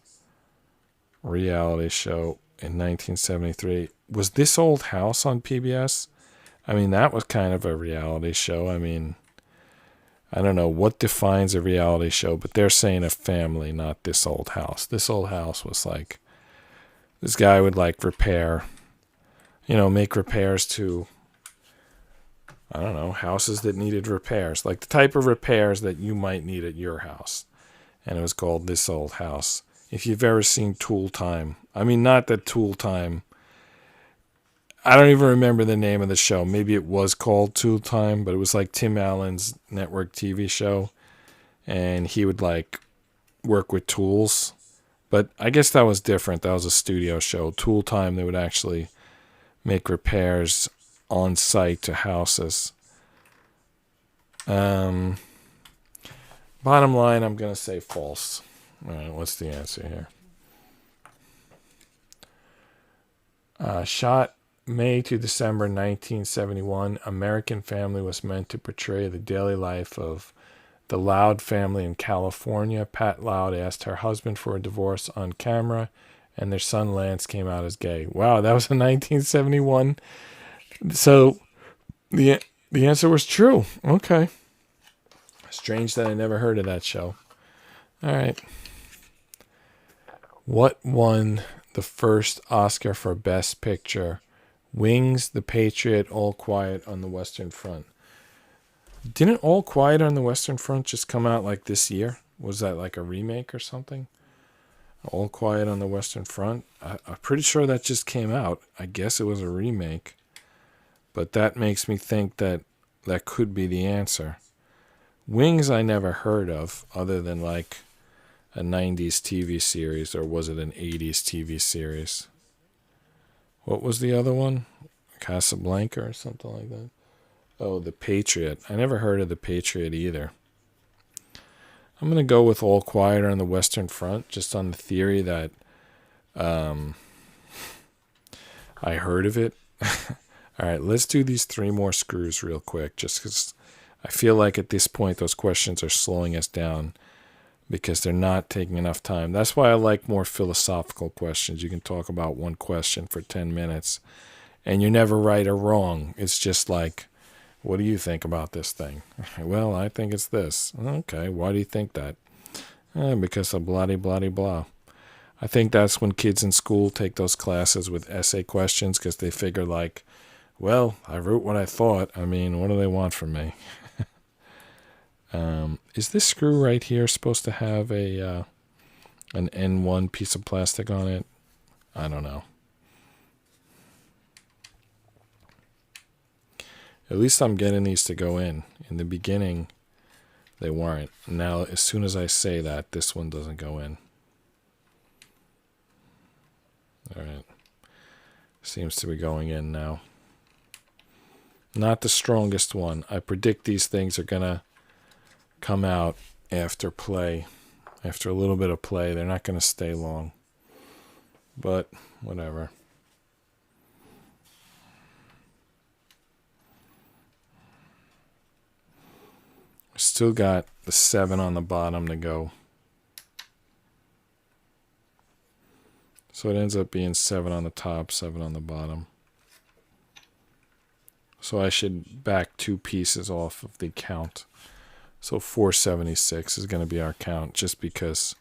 reality show in 1973? Was This Old House on PBS? I mean, that was kind of a reality show. I mean, I don't know what defines a reality show, but they're saying a family, not This Old House. This Old House was like, this guy would like repair, you know, make repairs to, I don't know, houses that needed repairs, like the type of repairs that you might need at your house. And it was called This Old House. if you've ever seen Tool Time. I mean, not that Tool Time. I don't even remember the name of the show. Maybe it was called Tool Time, but it was like Tim Allen's network TV show. And he would like work with tools. But I guess that was different. That was a studio show. Tool Time, they would actually make repairs on site to houses. Bottom line, I'm going to say false. All right, what's the answer here? Shot May to December 1971, American Family was meant to portray the daily life of the Loud family in California. Pat Loud asked her husband for a divorce on camera, and their son Lance came out as gay. Wow, that was in 1971. So the answer was true. Okay. Strange that I never heard of that show. All right. What won the first Oscar for Best Picture? Wings, The Patriot, All Quiet on the Western Front. Didn't All Quiet on the Western Front just come out like this year? Was that like a remake or something? All Quiet on the Western Front? I'm pretty sure that just came out. I guess it was a remake. But that makes me think that that could be the answer. Wings I never heard of, other than like a 90s TV series, or was it an 80s TV series? What was the other one? Casablanca or something like that? Oh, The Patriot. I never heard of The Patriot either. I'm going to go with All Quiet on the Western Front, just on the theory that I heard of it. All right, let's do these 3 more screws real quick, just because I feel like at this point those questions are slowing us down because they're not taking enough time. That's why I like more philosophical questions. You can talk about one question for 10 minutes, and you're never right or wrong. It's just like, what do you think about this thing? Well, I think it's this. Okay, why do you think that? Because of blah, blah, blah. I think that's when kids in school take those classes with essay questions because they figure like, well, I wrote what I thought. I mean, what do they want from me? Is this screw right here supposed to have an N1 piece of plastic on it? I don't know. At least I'm getting these to go in. In the beginning, they weren't. Now, as soon as I say that, this one doesn't go in. All right. Seems to be going in now. Not the strongest one. I predict these things are going to come out after play. After a little bit of play. They're not going to stay long. But, whatever. Still got the 7 on the bottom to go. So it ends up being 7 on the top, 7 on the bottom. So I should back 2 pieces off of the count. So 476 is going to be our count, just because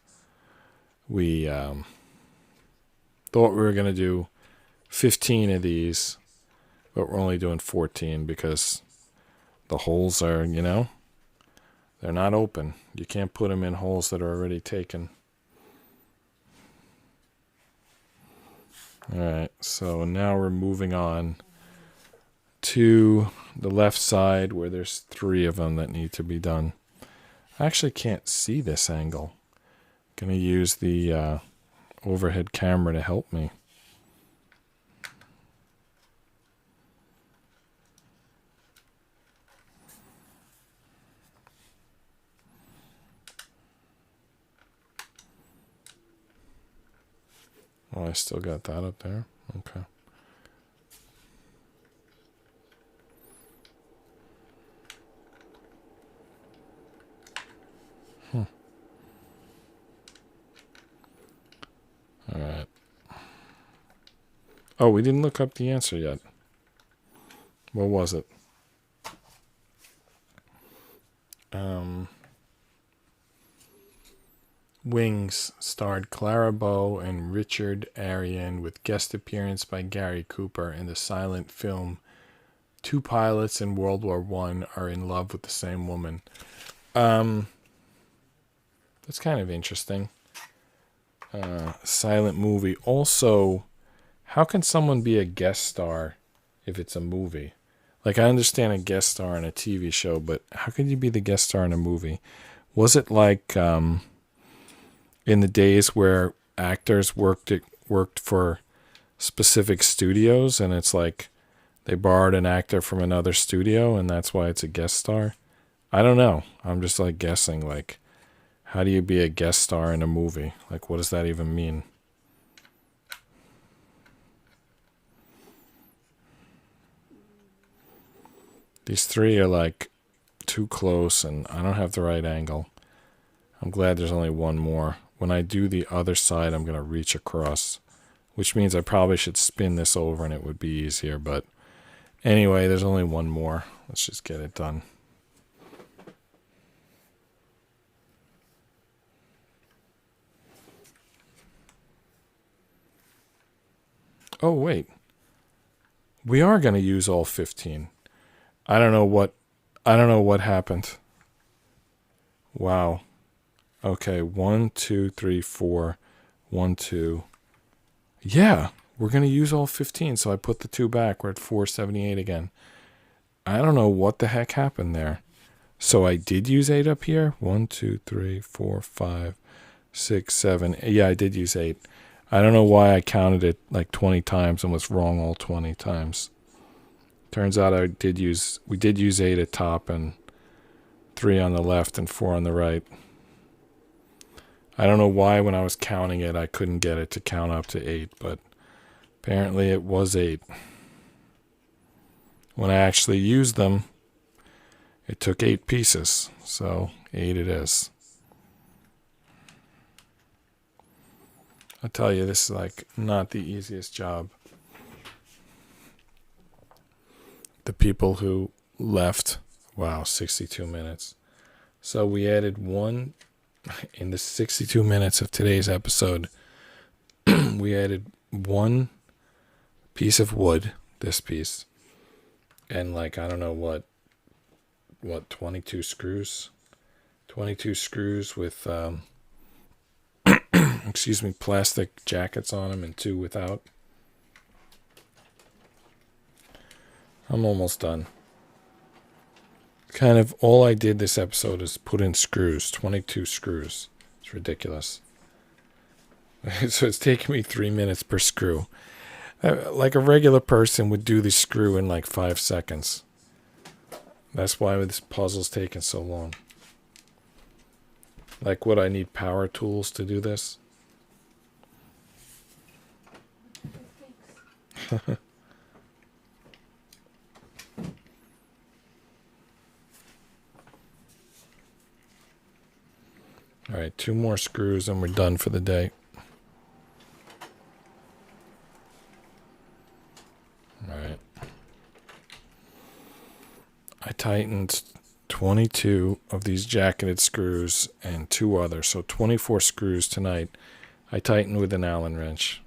we thought we were going to do 15 of these, but we're only doing 14 because the holes are, they're not open. You can't put them in holes that are already taken. All right, so now we're moving on to the left side where there's 3 of them that need to be done. I actually can't see this angle. I'm going to use the overhead camera to help me. Oh, I still got that up there. Okay. All right. Oh, we didn't look up the answer yet. What was it? Wings starred Clara Bow and Richard Arian with guest appearance by Gary Cooper in the silent film 2 pilots in World War I are in love with the same woman. That's kind of interesting. silent movie. Also, how can someone be a guest star if it's a movie? Like, I understand a guest star in a TV show, but how can you be the guest star in a movie? Was it like in the days where actors worked for specific studios, and it's like they borrowed an actor from another studio, and that's why it's a guest star? I don't know. I'm just like guessing. Like, how do you be a guest star in a movie? Like, what does that even mean? These three are like too close, and I don't have the right angle. I'm glad there's only one more. When I do the other side, I'm going to reach across, which means I probably should spin this over and it would be easier. But anyway, there's only one more. Let's just get it done. Oh, wait. We are going to use all 15. I don't know what happened. Wow. Okay, 1, 2, 3, 4. 1, 2. Yeah, we're going to use all 15, so I put the 2 back. We're at 478 again. I don't know what the heck happened there. So I did use 8 up here. 1, 2, 3, 4, 5, 6, 7. Yeah, I did use 8. I don't know why I counted it like 20 times and was wrong all 20 times. Turns out we did use 8 at top and 3 on the left and 4 on the right. I don't know why when I was counting it I couldn't get it to count up to 8, but apparently it was 8. When I actually used them, it took 8 pieces, so 8 it is. I tell you, this is like not the easiest job. The people who left, wow, 62 minutes. So we added 1 in the 62 minutes of today's episode. We added 1 piece of wood, this piece, and like, I don't know what 22 screws? 22 screws with, plastic jackets on them and 2 without. I'm almost done. Kind of all I did this episode is put in screws, 22 screws. It's ridiculous. So it's taking me 3 minutes per screw. Like a regular person would do the screw in like 5 seconds. That's why this puzzle's taking so long. Like, would I need power tools to do this? All right, 2 more screws and we're done for the day. All right. I tightened 22 of these jacketed screws and 2 others, so 24 screws tonight. I tightened with an Allen wrench.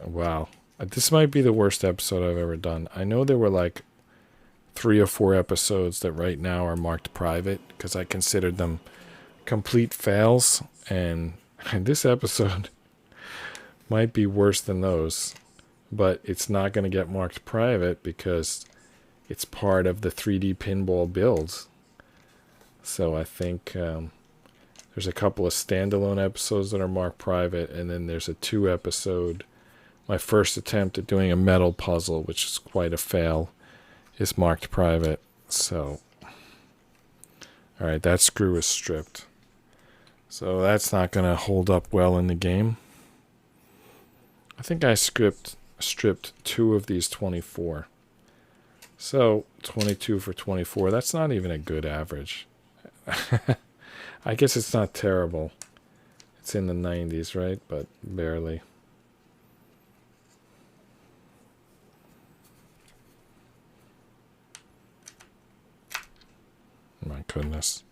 Wow. This might be the worst episode I've ever done. I know there were like 3 or 4 episodes that right now are marked private because I considered them complete fails, and this episode might be worse than those, but it's not going to get marked private because it's part of the 3D pinball build. So I think there's a couple of standalone episodes that are marked private, and then there's a 2 episode, my first attempt at doing a metal puzzle, which is quite a fail, is marked private. So all right, that screw is stripped. So that's not going to hold up well in the game. I think I stripped 2 of these 24. So 22 for 24. That's not even a good average. I guess it's not terrible. It's in the 90s, right? But barely. My goodness.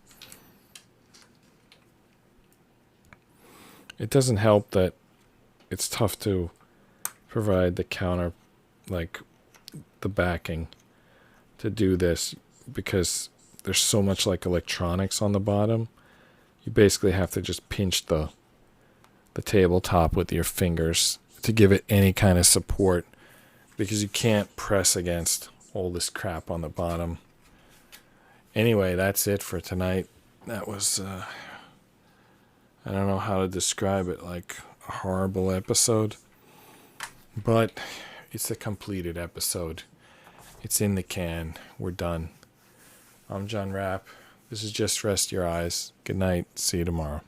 It doesn't help that it's tough to provide the counter, like the backing to do this, because there's so much like electronics on the bottom. You basically have to just pinch the the tabletop with your fingers to give it any kind of support, because you can't press against all this crap on the bottom. Anyway, that's it for tonight. That was, I don't know how to describe it, like a horrible episode. But it's a completed episode. It's in the can. We're done. I'm John Rapp. This is Just Rest Your Eyes. Good night. See you tomorrow.